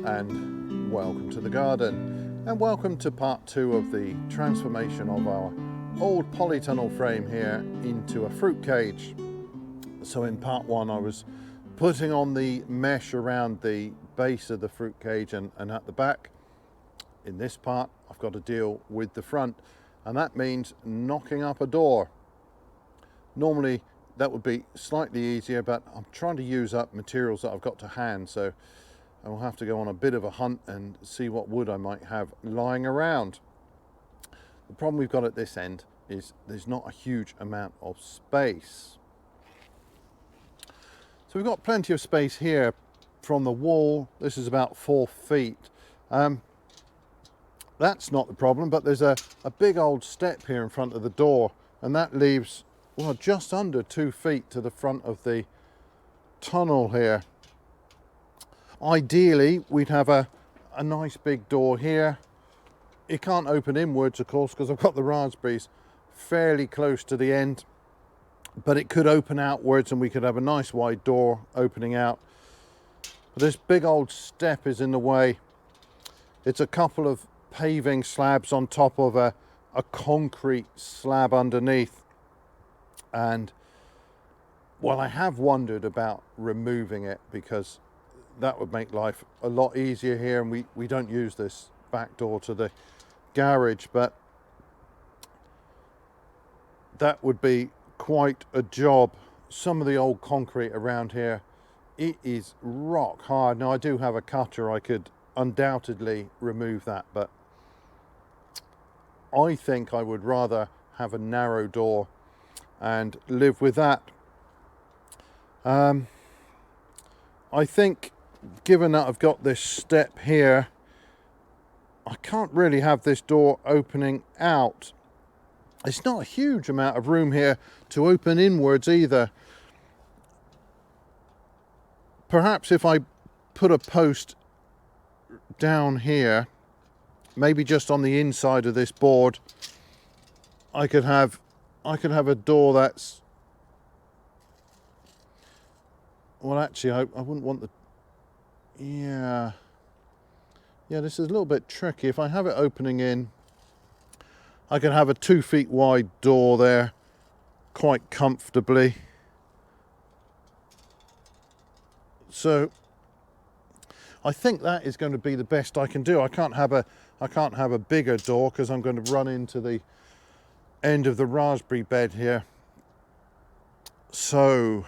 and welcome to the garden, and welcome to part 2 of the transformation of our old polytunnel frame here into a fruit cage. So in part 1 I was putting on the mesh around the base of the fruit cage and at the back. In this part I've got to deal with the front, and that means knocking up a door. Normally that would be slightly easier, but I'm trying to use up materials that I've got to hand, so I'll have to go on a bit of a hunt and see what wood I might have lying around. The problem we've got at this end is there's not a huge amount of space. So we've got plenty of space here from the wall. This is about 4 feet. That's not the problem, but there's a big old step here in front of the door, and that leaves, well, just under 2 feet to the front of the tunnel here. Ideally, we'd have a nice big door here. It can't open inwards, of course, because I've got the raspberries fairly close to the end, but it could open outwards and we could have a nice wide door opening out. But this big old step is in the way. It's a couple of paving slabs on top of a concrete slab underneath. And, well, I have wondered about removing it because that would make life a lot easier here, and we don't use this back door to the garage, but that would be quite a job. Some of the old concrete around here, it is rock hard. Now I do have a cutter, I could undoubtedly remove that, but I think I would rather have a narrow door and live with that. I think, given that I've got this step here, I can't really have this door opening out. It's not a huge amount of room here to open inwards either. Perhaps if I put a post down here, maybe just on the inside of this board, I could have a door that's, well, actually I wouldn't want the, yeah, this is a little bit tricky. If I have it opening in, I can have a 2 feet wide door there quite comfortably. So I think that is going to be the best I can do. I can't have a bigger door because I'm going to run into the end of the raspberry bed here. So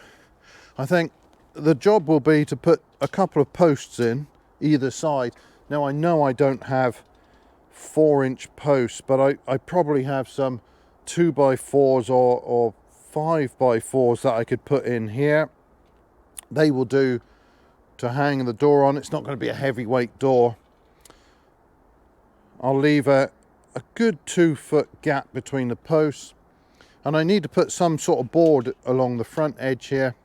I think the job will be to put a couple of posts in either side. Now I know I don't have 4-inch posts, but I probably have some 2x4s or 5x4s that I could put in here. They will do to hang the door on. It's not going to be a heavyweight door. I'll leave a good 2-foot gap between the posts, and I need to put some sort of board along the front edge here,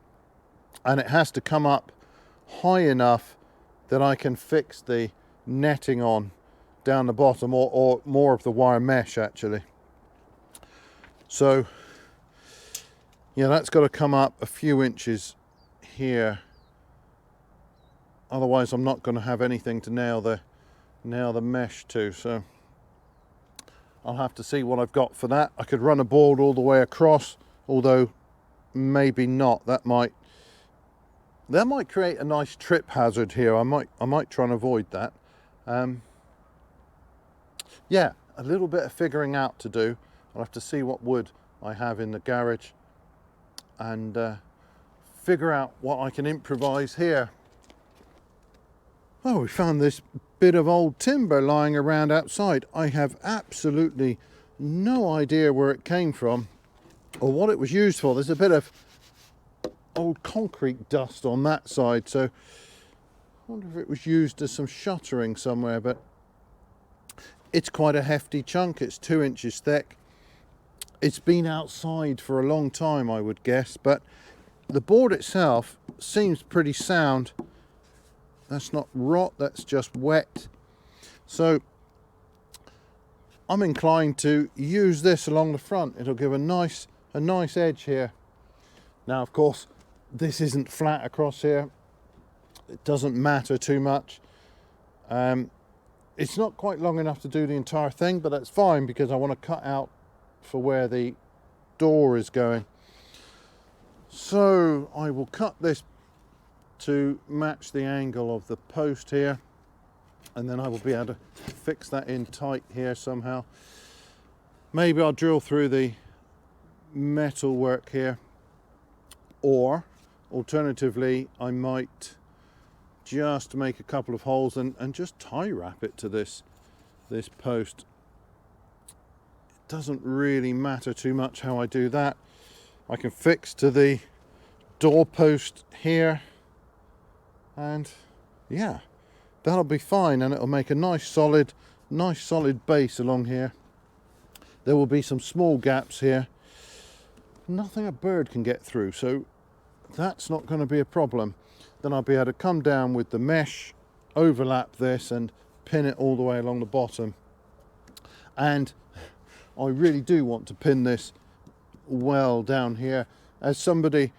and it has to come up high enough that I can fix the netting on down the bottom, or more of the wire mesh actually. So yeah, that's got to come up a few inches here, otherwise I'm not going to have anything to nail the mesh to. So I'll have to see what I've got for that. I could run a board all the way across, although maybe not. That might create a nice trip hazard here. I might try and avoid that. Yeah, a little bit of figuring out to do. I'll have to see what wood I have in the garage and figure out what I can improvise here. Oh, we found this bit of old timber lying around outside. I have absolutely no idea where it came from or what it was used for. There's a bit of old concrete dust on that side, so I wonder if it was used as some shuttering somewhere, but it's quite a hefty chunk. It's 2 inches thick. It's been outside for a long time, I would guess, but the board itself seems pretty sound. That's not rot, that's just wet. So I'm inclined to use this along the front. It'll give a nice edge here. Now, of course, this isn't flat across here. It doesn't matter too much. It's not quite long enough to do the entire thing, but that's fine because I want to cut out for where the door is going. So I will cut this to match the angle of the post here, and then I will be able to fix that in tight here somehow. Maybe I'll drill through the metal work here, or alternatively I might just make a couple of holes and just tie wrap it to this post. It doesn't really matter too much how I do that. I can fix to the door post here, and yeah, that'll be fine, and it'll make a nice solid base along here. There will be some small gaps here, nothing a bird can get through, so that's not going to be a problem. Then I'll be able to come down with the mesh, overlap this and pin it all the way along the bottom. And I really do want to pin this well down here. As somebody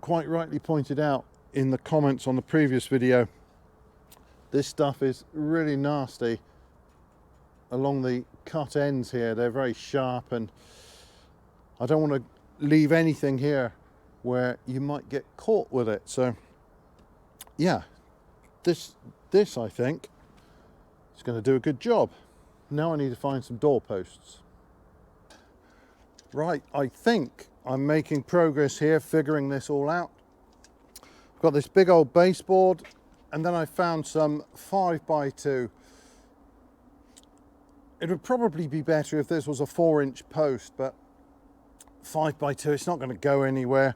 quite rightly pointed out in the comments on the previous video, this stuff is really nasty along the cut ends here. They're very sharp, and I don't want to leave anything here where you might get caught with it. So yeah, this I think is going to do a good job. Now I need to find some door posts. Right, I think I'm making progress here, figuring this all out. I've got this big old baseboard, and then I found some 5x2. It would probably be better if this was a 4-inch post, but 5x2, it's not going to go anywhere.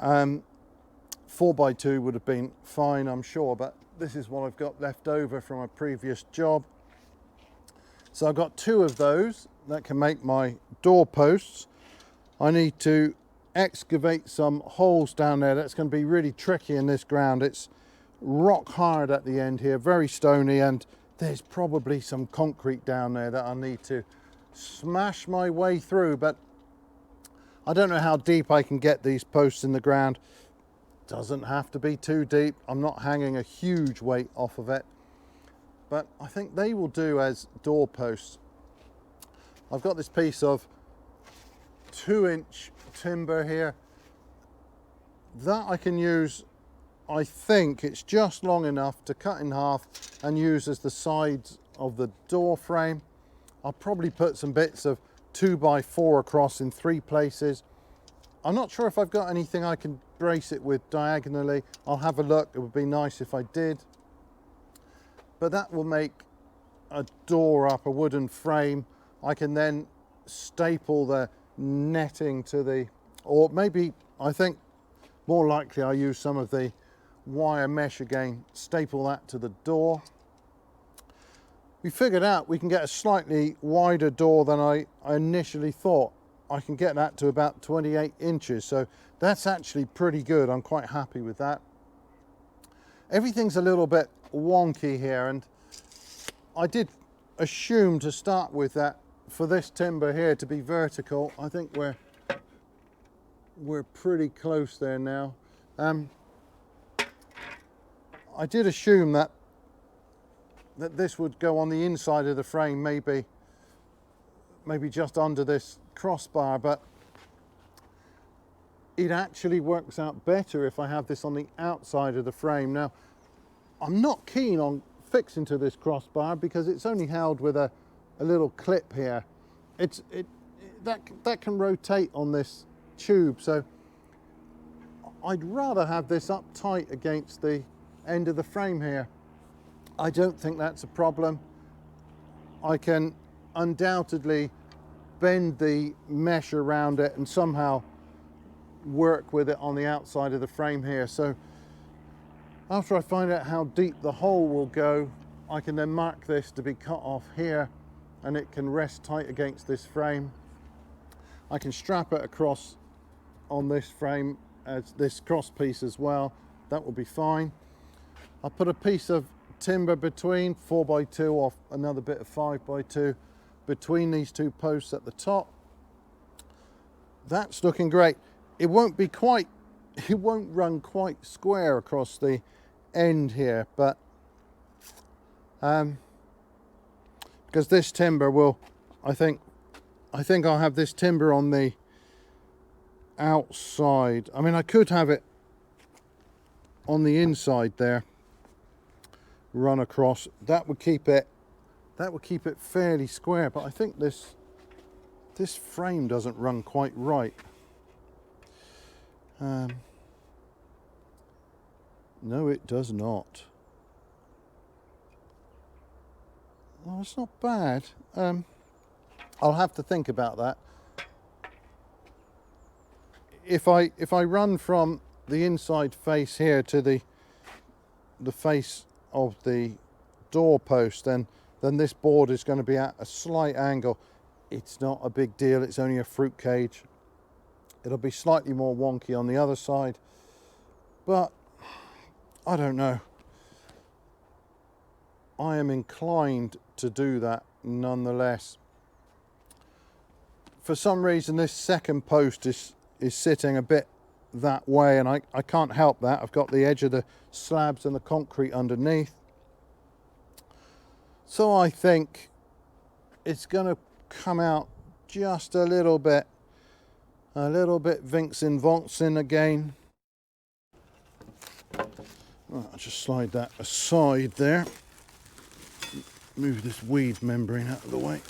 4x2 would have been fine, I'm sure, but this is what I've got left over from a previous job. So I've got 2 of those that can make my door posts. I need to excavate some holes down there. That's going to be really tricky in this ground. It's rock hard at the end here, very stony, and there's probably some concrete down there that I need to smash my way through, but I don't know how deep I can get these posts in the ground. Doesn't have to be too deep. I'm not hanging a huge weight off of it, but I think they will do as door posts. I've got this piece of 2-inch timber here that I can use. I think it's just long enough to cut in half and use as the sides of the door frame. I'll probably put some bits of 2x4 across in 3 places. I'm not sure if I've got anything I can brace it with diagonally. I'll have a look. It would be nice if I did. But that will make a door up, a wooden frame. I can then staple the netting to the, or maybe, I think more likely I use some of the wire mesh again, staple that to the door. We figured out we can get a slightly wider door than I initially thought. I can get that to about 28 inches, so that's actually pretty good. I'm quite happy with that. Everything's a little bit wonky here, and I did assume to start with that for this timber here to be vertical. I think we're pretty close there now. I did assume that this would go on the inside of the frame, maybe just under this crossbar, but it actually works out better if I have this on the outside of the frame. Now, I'm not keen on fixing to this crossbar because it's only held with a little clip here. That can rotate on this tube, so I'd rather have this up tight against the end of the frame here. I don't think that's a problem. I can undoubtedly bend the mesh around it and somehow work with it on the outside of the frame here. So after I find out how deep the hole will go, I can then mark this to be cut off here, and it can rest tight against this frame. I can strap it across on this frame as this cross piece as well. That will be fine. I'll put a piece of timber between 4x2 or another bit of 5x2 between these 2 posts at the top. That's looking great. It won't run quite square across the end here, but because this timber will, I think I'll have this timber on the outside. I mean, I could have it on the inside there, run across. That would keep it fairly square, but I think this frame doesn't run quite right. No, it does not. Well, it's not bad. I'll have to think about that. If I run from the inside face here to the face of the door post, then this board is going to be at a slight angle. It's not a big deal, it's only a fruit cage. It'll be slightly more wonky on the other side, but I don't know. I am inclined to do that nonetheless. For some reason this second post is sitting a bit that way, and I can't help that. I've got the edge of the slabs and the concrete underneath. So I think it's going to come out just a little bit Vincin Voncin again. Right, I'll just slide that aside there. Move this weed membrane out of the way.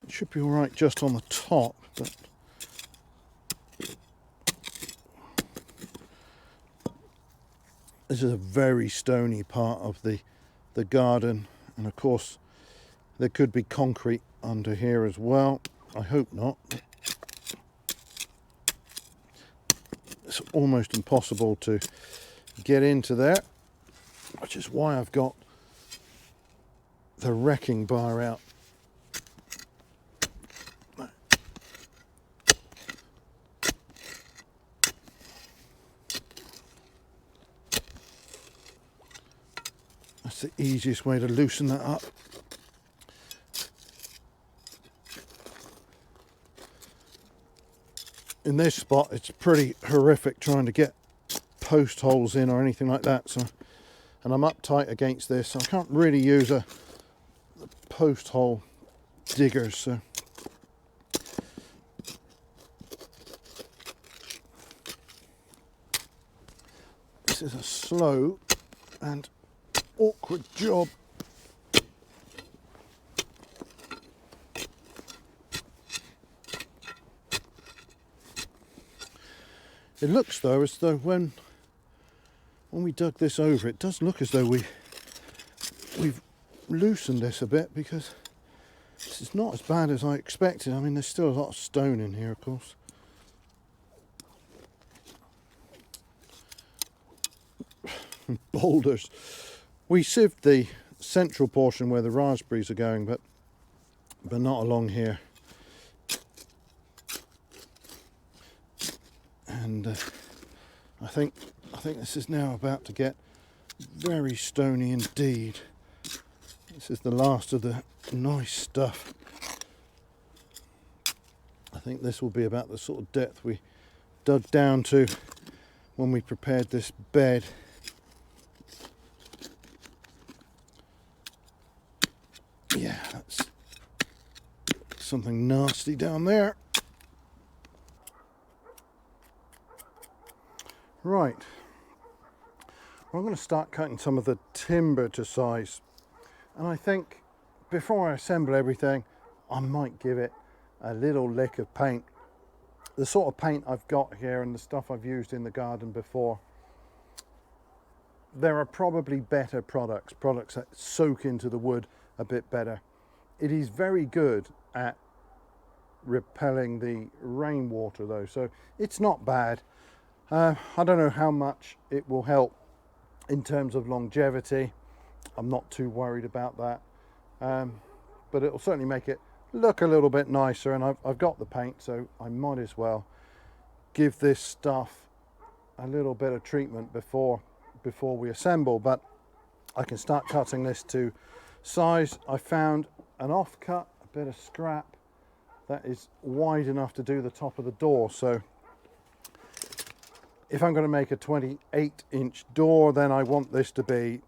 It should be all right just on the top, but this is a very stony part of the garden, and of course there could be concrete under here as well. I hope not. It's almost impossible to get into there, which is why I've got the wrecking bar out. That's the easiest way to loosen that up. In this spot it's pretty horrific trying to get post holes in or anything like that, so, and I'm up tight against this, so I can't really use a post hole digger, so this is a slow and awkward job. It looks though as though when we dug this over, it does look as though we've loosened this a bit, because this is not as bad as I expected. I mean, there's still a lot of stone in here, of course. Boulders. We sieved the central portion where the raspberries are going, but not along here. And I think this is now about to get very stony indeed. This is the last of the nice stuff. I think this will be about the sort of depth we dug down to when we prepared this bed. Yeah, that's something nasty down there. Right, well, I'm going to start cutting some of the timber to size, and I think before I assemble everything I might give it a little lick of paint. The sort of paint I've got here and the stuff I've used in the garden before, there are probably better products that soak into the wood a bit better. It is very good at repelling the rainwater though, so it's not bad. I don't know how much it will help in terms of longevity. I'm not too worried about that, but it'll certainly make it look a little bit nicer, and I've got the paint, so I might as well give this stuff a little bit of treatment before we assemble. But I can start cutting this to size. I found an offcut, a bit of scrap that is wide enough to do the top of the door. So if I'm going to make a 28-inch door, then I want this to be,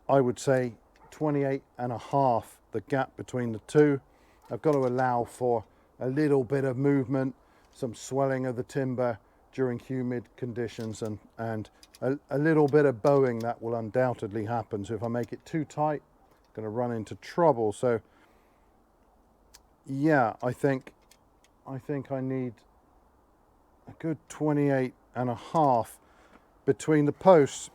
I would say, 28.5, the gap between the two. I've got to allow for a little bit of movement, some swelling of the timber during humid conditions, and a little bit of bowing that will undoubtedly happen. So if I make it too tight, I'm going to run into trouble. So yeah, I think I need a good 28.5 between the posts.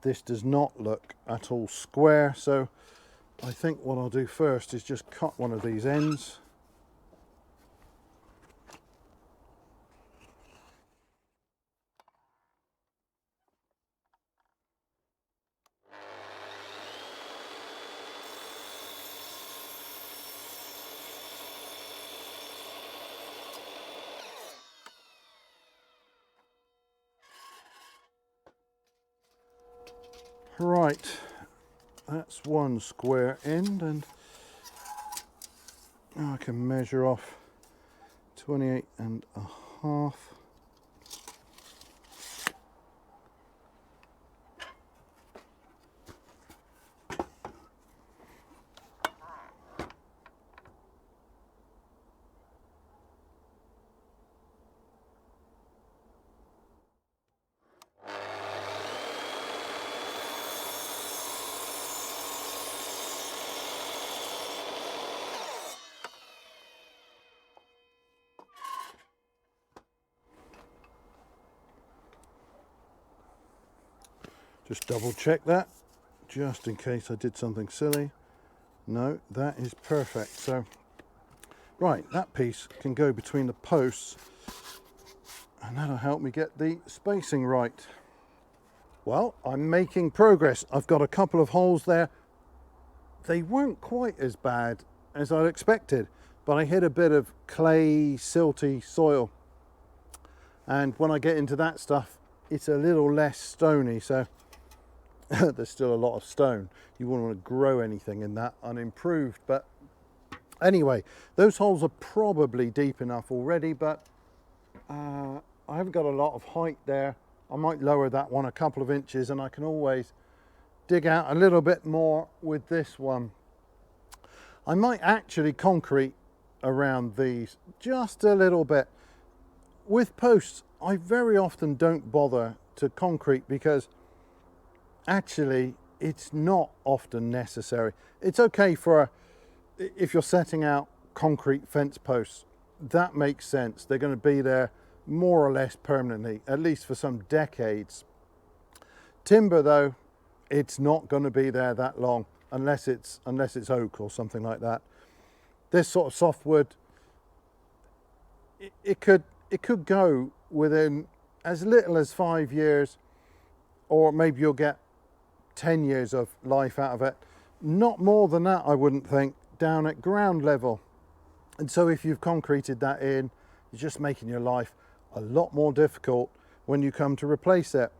This does not look at all square, so I think what I'll do first is just cut one of these ends. Right, that's one square end, and now I can measure off 28.5. Just double check that, just in case I did something silly. No, that is perfect. So, right, that piece can go between the posts, and that'll help me get the spacing right. Well, I'm making progress. I've got a couple of holes there. They weren't quite as bad as I'd expected, but I hit a bit of clay, silty soil. And when I get into that stuff, it's a little less stony, so there's still a lot of stone. You wouldn't want to grow anything in that unimproved. But anyway, those holes are probably deep enough already, but I haven't got a lot of height there. I might lower that one a couple of inches, and I can always dig out a little bit more with this one. I might actually concrete around these just a little bit. With posts, I very often don't bother to concrete because actually it's not often necessary. It's okay for if you're setting out concrete fence posts, that makes sense. They're going to be there more or less permanently, at least for some decades. Timber though, it's not going to be there that long unless it's oak or something like that. This sort of softwood, it could go within as little as 5 years, or maybe you'll get 10 years of life out of it. Not more than that, I wouldn't think, down at ground level. And so if you've concreted that in, you're just making your life a lot more difficult when you come to replace it.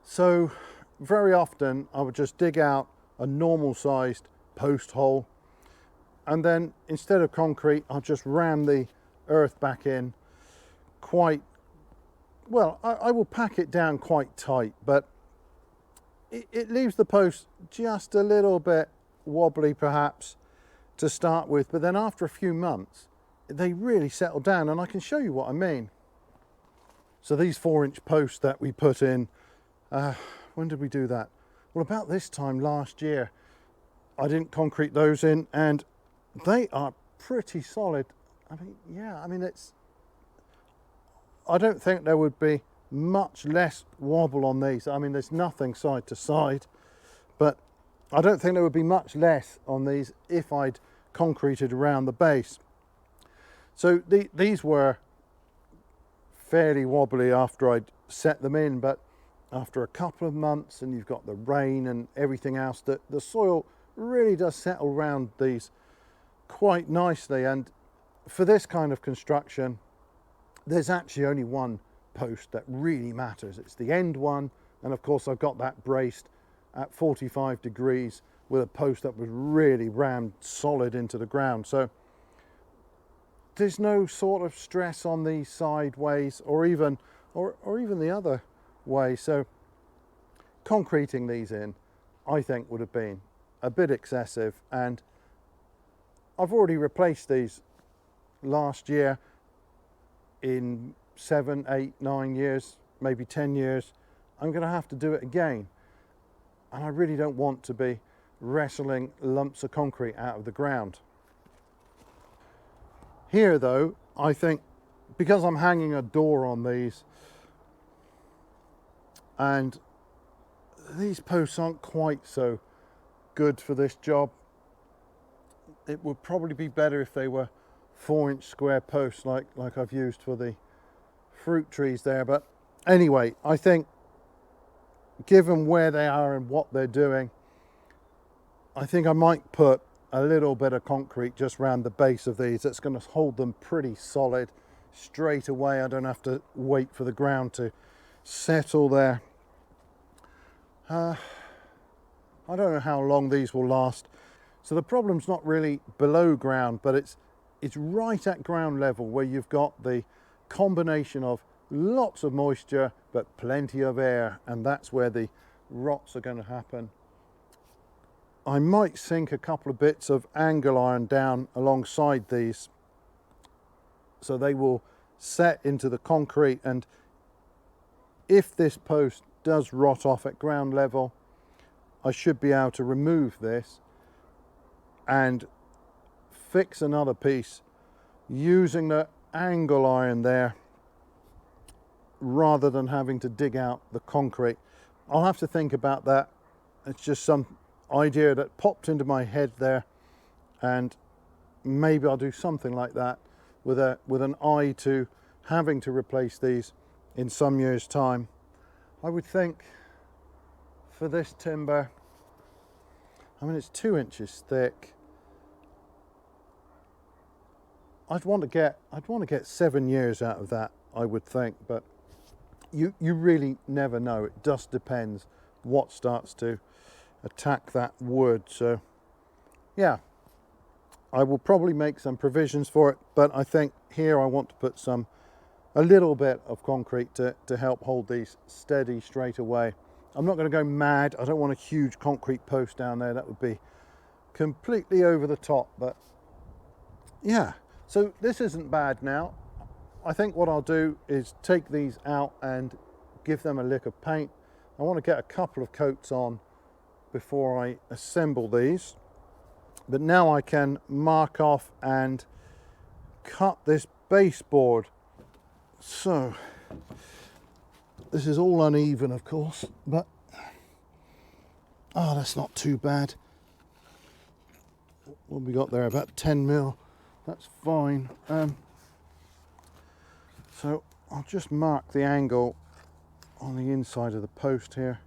So very often I would just dig out a normal sized post hole, and then instead of concrete, I'll just ram the earth back in quite well. I will pack it down quite tight, but it leaves the post just a little bit wobbly perhaps to start with, but then after a few months they really settle down, and I can show you what I mean. So these 4-inch posts that we put in, when did we do that? Well, about this time last year. I didn't concrete those in, and they are pretty solid. I mean, yeah, I mean, I don't think there would be much less wobble on these. I mean, there's nothing side to side, but I don't think there would be much less on these if I'd concreted around the base. So these were fairly wobbly after I'd set them in, but after a couple of months, and you've got the rain and everything else, that the soil really does settle around these quite nicely. And for this kind of construction, there's actually only one post that really matters. It's the end one, and of course I've got that braced at 45 degrees with a post that was really rammed solid into the ground. So there's no sort of stress on these sideways or even the other way. So concreting these in, I think, would have been a bit excessive, and I've already replaced these last year in 7, 8, 9 years, maybe 10 years. I'm going to have to do it again, and I really don't want to be wrestling lumps of concrete out of the ground. Here though, I think because I'm hanging a door on these, and these posts aren't quite so good for this job, it would probably be better if they were 4-inch square posts like I've used for the fruit trees there. But anyway, I think given where they are and what they're doing, I think I might put a little bit of concrete just around the base of these. That's going to hold them pretty solid straight away. I don't have to wait for the ground to settle there. I don't know how long these will last. So the problem's not really below ground, but it's right at ground level, where you've got the combination of lots of moisture but plenty of air, and that's where the rots are going to happen. I might sink a couple of bits of angle iron down alongside these so they will set into the concrete, and if this post does rot off at ground level, I should be able to remove this and fix another piece using the angle iron there rather than having to dig out the concrete. I'll have to think about that. It's just some idea that popped into my head there, and maybe I'll do something like that with an eye to having to replace these in some years' time. I would think for this timber, I mean, it's 2 inches thick. I'd want to get 7 years out of that, I would think, but you really never know. It just depends what starts to attack that wood. So yeah, I will probably make some provisions for it, but I think here I want to put a little bit of concrete to help hold these steady straight away. I'm not going to go mad. I don't want a huge concrete post down there. That would be completely over the top. But yeah, so this isn't bad now. I think what I'll do is take these out and give them a lick of paint. I want to get a couple of coats on before I assemble these. But now I can mark off and cut this baseboard. So this is all uneven, of course, but that's not too bad. What have we got there? About 10 mil. That's fine. So I'll just mark the angle on the inside of the post here.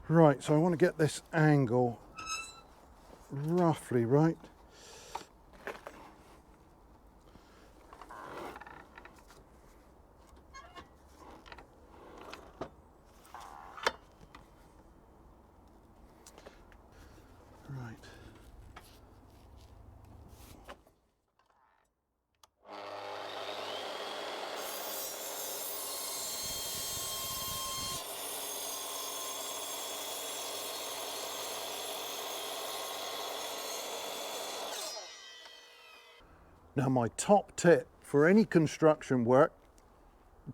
Right, so I want to get this angle roughly right. Right. Now, my top tip for any construction work,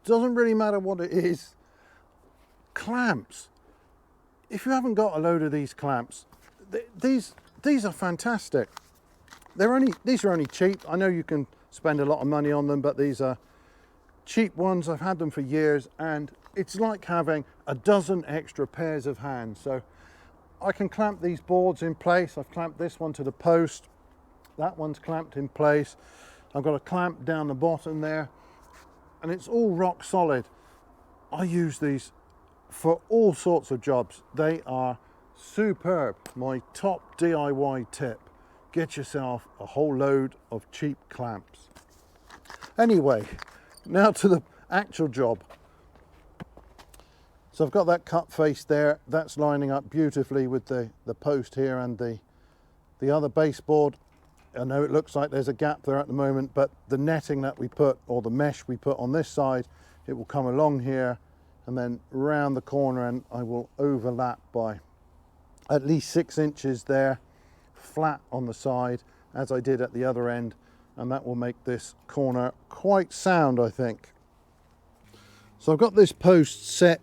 doesn't really matter what it is, clamps. If you haven't got a load of these clamps, these are fantastic. These are only cheap. I know you can spend a lot of money on them, but these are cheap ones. I've had them for years, and it's like having a dozen extra pairs of hands. So I can clamp these boards in place. I've clamped this one to the post. That one's clamped in place. I've got a clamp down the bottom there, and it's all rock solid. I use these for all sorts of jobs. They are superb. My top DIY tip: get yourself a whole load of cheap clamps. Anyway, now to the actual job. So I've got that cut face there, that's lining up beautifully with the post here and the other baseboard. I know it looks like there's a gap there at the moment, but the netting that we put, or the mesh we put on this side, it will come along here and then round the corner, and I will overlap by at least 6 inches there, flat on the side, as I did at the other end, and that will make this corner quite sound, I think. So I've got this post set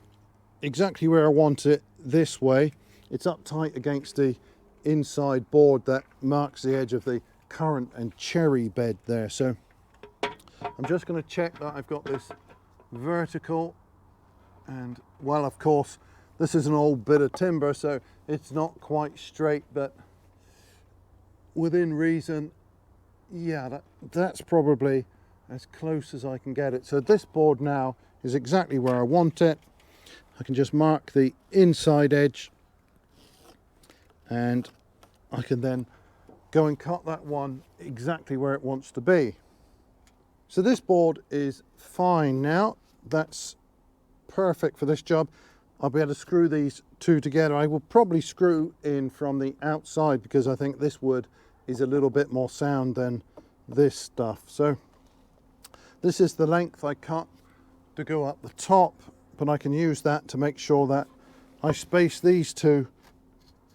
exactly where I want it this way. It's up tight against the inside board that marks the edge of the currant and cherry bed there. So I'm just going to check that I've got this vertical, and well, of course this is an old bit of timber, so it's not quite straight, but within reason, yeah, that's probably as close as I can get it. So this board now is exactly where I want it. I can just mark the inside edge, and I can then go and cut that one exactly where it wants to be. So this board is fine now. That's perfect for this job. I'll be able to screw these two together. I will probably screw in from the outside because I think this wood is a little bit more sound than this stuff. So this is the length I cut to go up the top, but I can use that to make sure that I space these two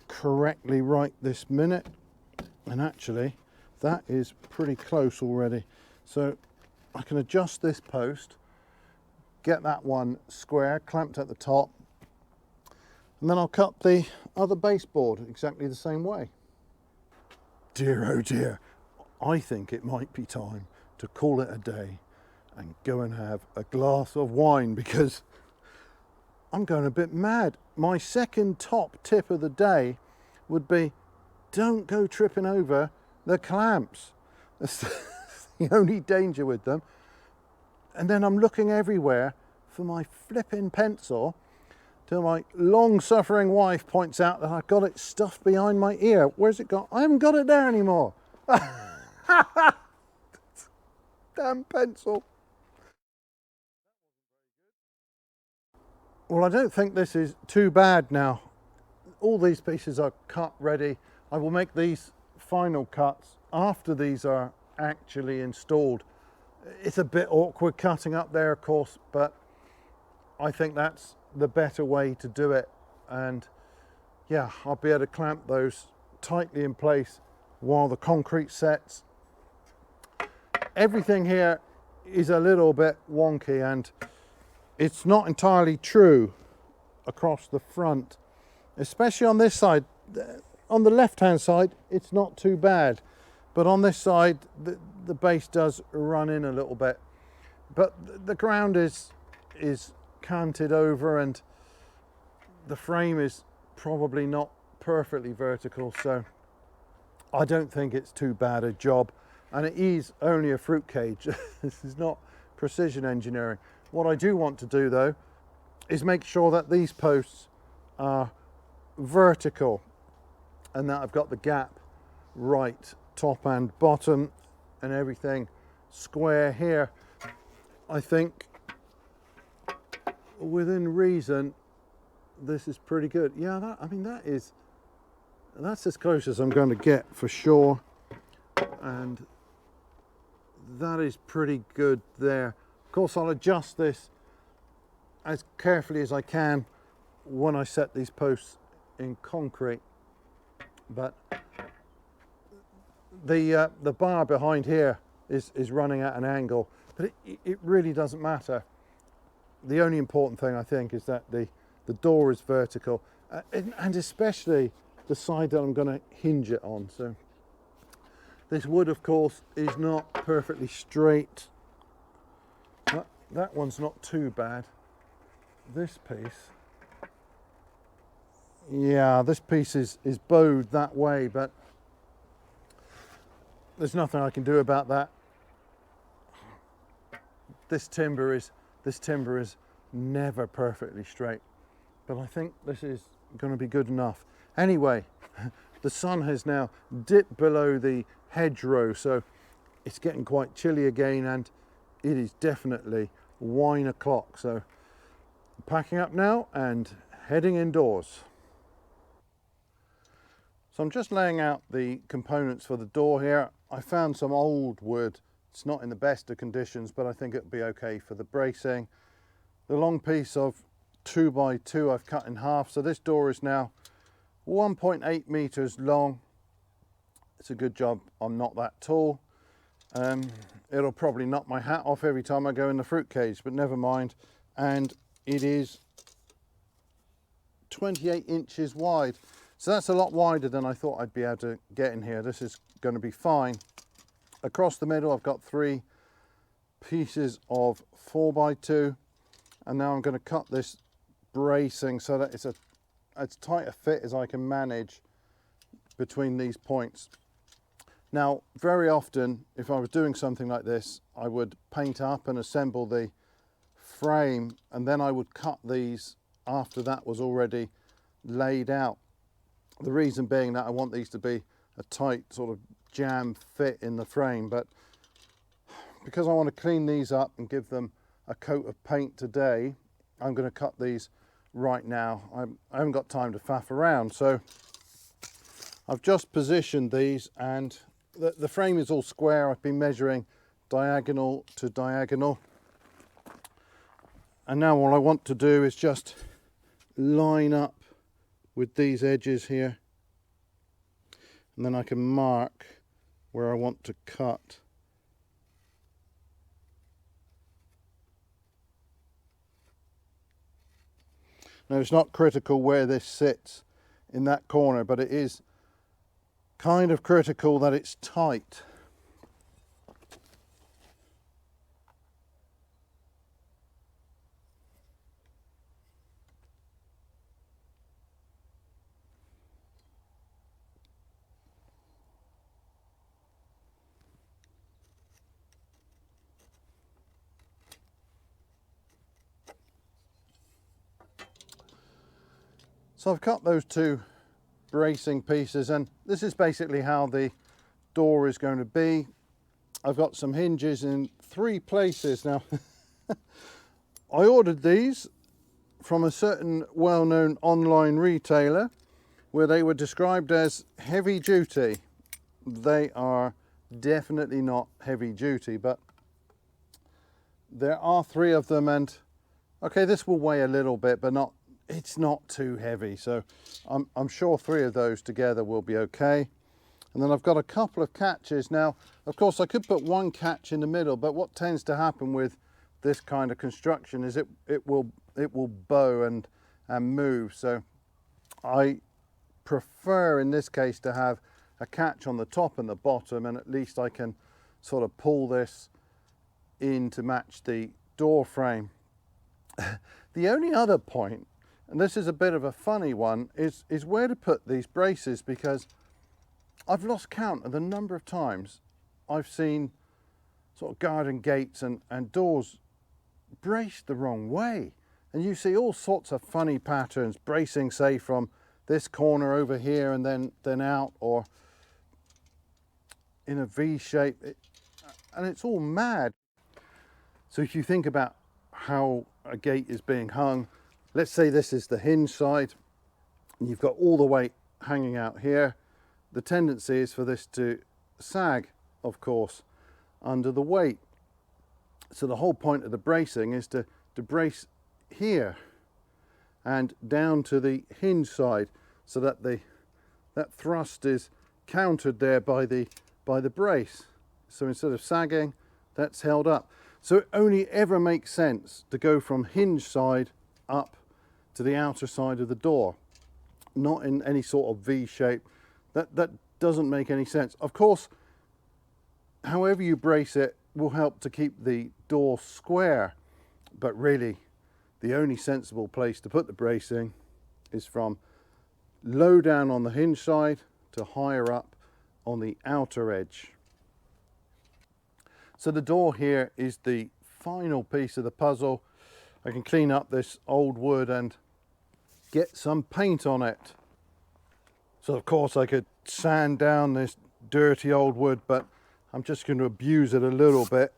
correctly right this minute. And actually that is pretty close already. So I can adjust this post, get that one square, clamped at the top, and then I'll cut the other baseboard exactly the same way. Dear oh dear, I think it might be time to call it a day and go and have a glass of wine, because I'm going a bit mad. My second top tip of the day would be, don't go tripping over the clamps. That's the only danger with them. And then I'm looking everywhere for my flipping pencil till my long-suffering wife points out that I've got it stuffed behind my ear. Where's it gone? I haven't got it there anymore. Damn pencil. Well, I don't think this is too bad now. All these pieces are cut ready. I will make these final cuts after these are actually installed. It's a bit awkward cutting up there, of course, but I think that's the better way to do it. And yeah, I'll be able to clamp those tightly in place while the concrete sets. Everything here is a little bit wonky, and it's not entirely true across the front, especially on this side. On the left hand side it's not too bad, but on this side the base does run in a little bit, but the ground is canted over and the frame is probably not perfectly vertical, so I don't think it's too bad a job. And it is only a fruit cage. This is not precision engineering. What I do want to do though is make sure that these posts are vertical and that I've got the gap right, top and bottom, and everything square here. I think within reason this is pretty good. Yeah, I mean that's as close as I'm going to get for sure, and that is pretty good there. Of course I'll adjust this as carefully as I can when I set these posts in concrete, but the bar behind here is running at an angle, but it really doesn't matter. The only important thing I think is that the door is vertical, and especially the side that I'm going to hinge it on. So this wood of course is not perfectly straight. That one's not too bad. This piece, yeah, this piece is bowed that way, but there's nothing I can do about that. This timber is never perfectly straight, but I think this is going to be good enough. Anyway, the sun has now dipped below the hedgerow, so it's getting quite chilly again, and it is definitely wine o'clock. So I'm packing up now and heading indoors. So I'm just laying out the components for the door here. I found some old wood. It's not in the best of conditions, but I think it'll be okay for the bracing. The long piece of 2x2 I've cut in half. So this door is now 1.8 meters long. It's a good job I'm not that tall. It'll probably knock my hat off every time I go in the fruit cage, but never mind. And it is 28 inches wide. So that's a lot wider than I thought I'd be able to get in here. This is going to be fine. Across the middle, I've got 3 pieces of 4x2. And now I'm going to cut this bracing so that it's as tight a fit as I can manage between these points. Now, very often, if I was doing something like this, I would paint up and assemble the frame, and then I would cut these after that was already laid out. The reason being that I want these to be a tight sort of jam fit in the frame, but because I want to clean these up and give them a coat of paint today, I'm going to cut these right now. I haven't got time to faff around, so I've just positioned these, and the frame is all square. I've been measuring diagonal to diagonal, and now all I want to do is just line up with these edges here, and then I can mark where I want to cut. Now, it's not critical where this sits in that corner, but it is kind of critical that it's tight. So I've cut those 2 bracing pieces, and this is basically how the door is going to be. I've got some hinges in 3 places. Now, I ordered these from a certain well-known online retailer where they were described as heavy duty. They are definitely not heavy duty, but there are 3 of them, and okay, this will weigh a little bit, but it's not too heavy, so I'm sure 3 of those together will be okay. And then I've got a couple of catches. Now, of course, I could put 1 catch in the middle, but what tends to happen with this kind of construction is it will bow and move. So I prefer in this case to have a catch on the top and the bottom, and at least I can sort of pull this in to match the door frame. The only other point, and this is a bit of a funny one, is where to put these braces, because I've lost count of the number of times I've seen sort of garden gates and doors braced the wrong way. And you see all sorts of funny patterns, bracing, say, from this corner over here and then out, or in a V shape, and it's all mad. So if you think about how a gate is being hung, let's say this is the hinge side, and you've got all the weight hanging out here. The tendency is for this to sag, of course, under the weight. So the whole point of the bracing is to brace here and down to the hinge side, so that that thrust is countered there by the brace. So instead of sagging, that's held up. So it only ever makes sense to go from hinge side up to the outer side of the door, not in any sort of V shape. That doesn't make any sense. Of course, however you brace it will help to keep the door square, but really the only sensible place to put the bracing is from low down on the hinge side to higher up on the outer edge. So the door here is the final piece of the puzzle. I can clean up this old wood and get some paint on it. So of course I could sand down this dirty old wood, but I'm just going to abuse it a little bit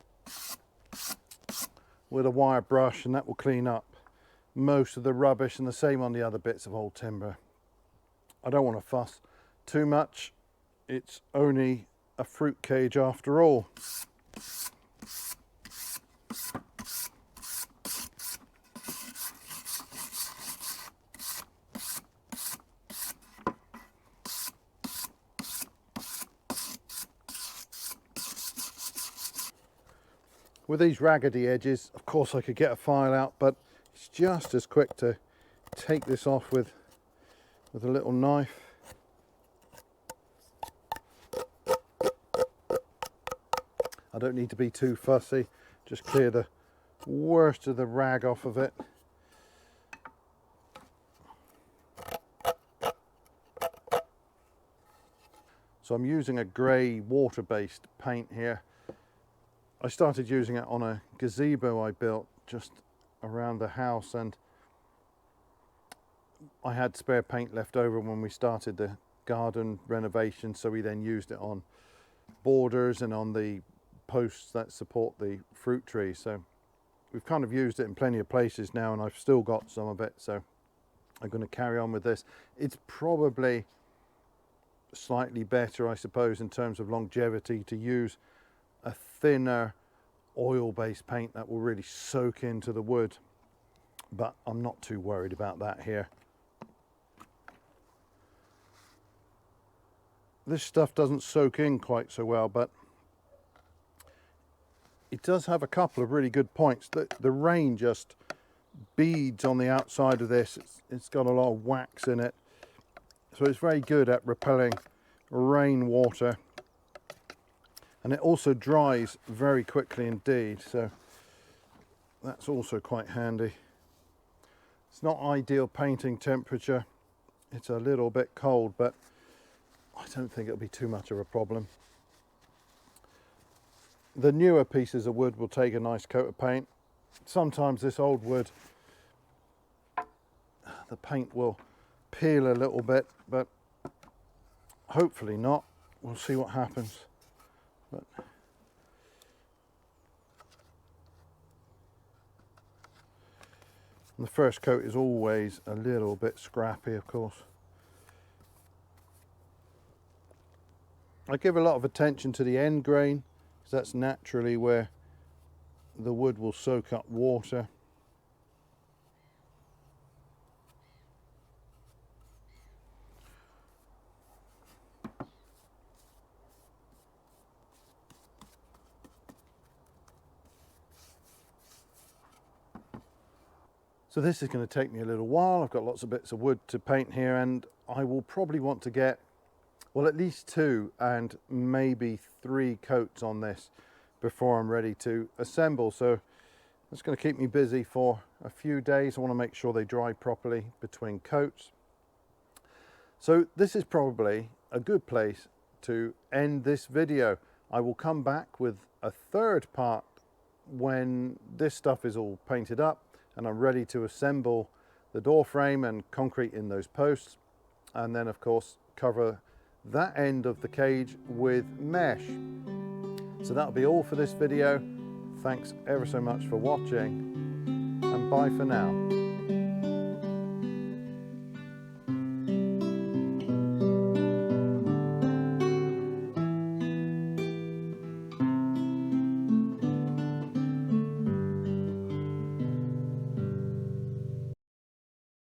with a wire brush, and that will clean up most of the rubbish, and the same on the other bits of old timber. I don't want to fuss too much. It's only a fruit cage after all. With these raggedy edges, of course I could get a file out, but it's just as quick to take this off with a little knife. I don't need to be too fussy, just clear the worst of the rag off of it. So I'm using a grey water-based paint here. I started using it on a gazebo I built just around the house, and I had spare paint left over when we started the garden renovation, so we then used it on borders and on the posts that support the fruit trees. So we've kind of used it in plenty of places now, and I've still got some of it, so I'm going to carry on with this. It's probably slightly better, I suppose, in terms of longevity, to use a thinner oil-based paint that will really soak into the wood, but I'm not too worried about that here. This stuff doesn't soak in quite so well, but it does have a couple of really good points. The rain just beads on the outside of this. It's got a lot of wax in it, so it's very good at repelling rainwater. And it also dries very quickly indeed, so that's also quite handy. It's not ideal painting temperature. It's a little bit cold, but I don't think it'll be too much of a problem. The newer pieces of wood will take a nice coat of paint. Sometimes this old wood, the paint will peel a little bit, but hopefully not. We'll see what happens. But the first coat is always a little bit scrappy, of course. I give a lot of attention to the end grain, because that's naturally where the wood will soak up water. So this is going to take me a little while. I've got lots of bits of wood to paint here, and I will probably want to get, well, at least 2 and maybe 3 coats on this before I'm ready to assemble. So that's going to keep me busy for a few days. I want to make sure they dry properly between coats. So this is probably a good place to end this video. I will come back with a third part when this stuff is all painted up and I'm ready to assemble the door frame and concrete in those posts, and then of course cover that end of the cage with mesh. So that'll be all for this video. Thanks ever so much for watching, and bye for now.